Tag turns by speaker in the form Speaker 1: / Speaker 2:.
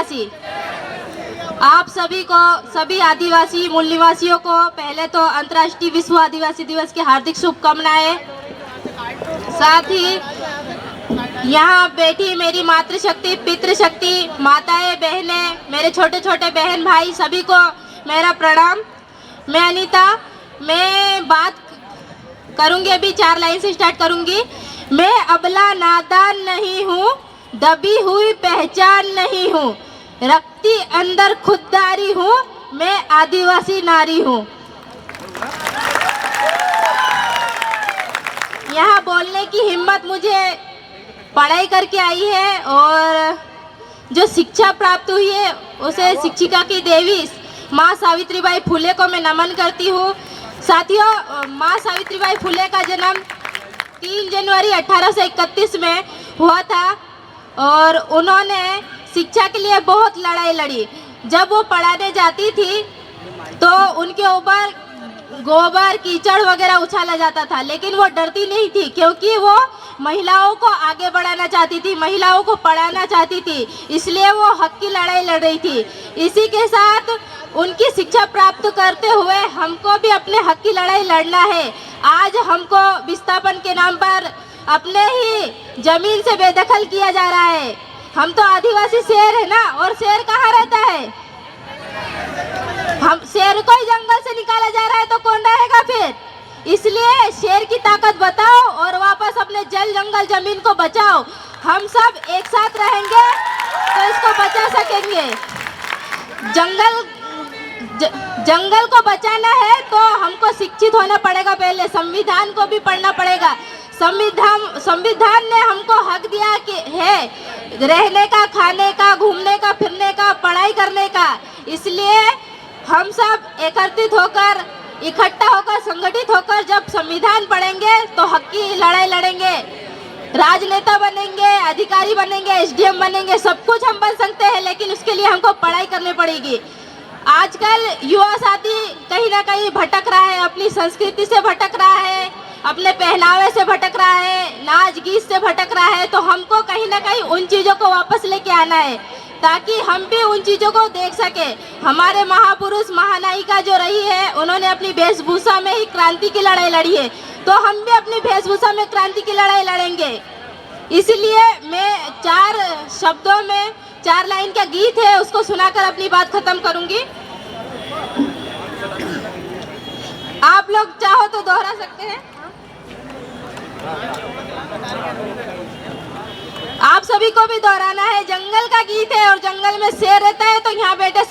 Speaker 1: आदिवासी। आप सभी को, सभी आदिवासी मूल निवासियों को पहले तो अंतर्राष्ट्रीय विश्व आदिवासी दिवस की हार्दिक शुभकामनाएं। साथ ही यहाँ बैठी मेरी मातृशक्ति, पितृशक्ति, माताएं, बहनें, मेरे छोटे छोटे बहन भाई, सभी को मेरा प्रणाम। मैं अनीता, मैं बात करूंगी, अभी 4 लाइन से स्टार्ट करूंगी। मैं अबला नादान नहीं हूँ, दबी हुई पहचान नहीं हूँ, रखती अंदर खुददारी हूँ, मैं आदिवासी नारी हूँ। यहाँ बोलने की हिम्मत मुझे पढ़ाई करके आई है और जो शिक्षा प्राप्त हुई है उसे शिक्षिका की देवी माँ सावित्रीबाई फुले को मैं नमन करती हूँ। साथियों, माँ सावित्रीबाई फुले का जन्म 3 जनवरी 1831 में हुआ था और उन्होंने शिक्षा के लिए बहुत लड़ाई लड़ी। जब वो पढ़ाने जाती थी तो उनके ऊपर गोबर कीचड़ वगैरह उछाला जाता था, लेकिन वो डरती नहीं थी क्योंकि वो महिलाओं को आगे बढ़ाना चाहती थी, महिलाओं को पढ़ाना चाहती थी, इसलिए वो हक की लड़ाई लड़ रही थी। इसी के साथ उनकी शिक्षा प्राप्त करते हुए हमको भी अपने हक की लड़ाई लड़ना है। आज हमको विस्थापन के नाम पर अपने ही जमीन से बेदखल किया जा रहा है। हम तो आदिवासी शेर है ना, और शेर कहाँ रहता है? हम शेर को ही जंगल से निकाला जा रहा है तो कौन रहेगा फिर? इसलिए शेर की ताकत बताओ और वापस अपने जल जंगल जमीन को बचाओ। हम सब एक साथ रहेंगे तो इसको बचा सकेंगे। जंगल को बचाना है तो हमको शिक्षित होना पड़ेगा, पहले संविधान को भी पढ़ना पड़ेगा। संविधान ने हमको हक दिया कि है रहने का, खाने का, घूमने का, फिरने का, पढ़ाई करने का। इसलिए हम सब एकत्रित होकर, इकट्ठा होकर, संगठित होकर जब संविधान पढ़ेंगे तो हक की लड़ाई लड़ेंगे। राजनेता बनेंगे, अधिकारी बनेंगे, एसडीएम बनेंगे, सब कुछ हम बन सकते हैं, लेकिन उसके लिए हमको पढ़ाई करनी पड़ेगी। आजकल युवा साथी कहीं ना कहीं भटक रहा है, अपनी संस्कृति से भटक रहा है, अपने पहनावे से भटक रहा है, नाच गीत से भटक रहा है। तो हमको कहीं ना कहीं उन चीज़ों को वापस लेके आना है ताकि हम भी उन चीज़ों को देख सके। हमारे महापुरुष, महानायिका जो रही है, उन्होंने अपनी वेशभूषा में ही क्रांति की लड़ाई लड़ी है, तो हम भी अपनी वेशभूषा में क्रांति की लड़ाई लड़ेंगे। इसलिए मैं 4 शब्दों में 4 लाइन का गीत है, उसको सुनाकर अपनी बात खत्म करूंगी। आप लोग चाहो तो दोहरा सकते हैं। आप सभी को भी दोहराना है। जंगल का गीत है और जंगल में शेर रहता है, तो यहाँ बैठे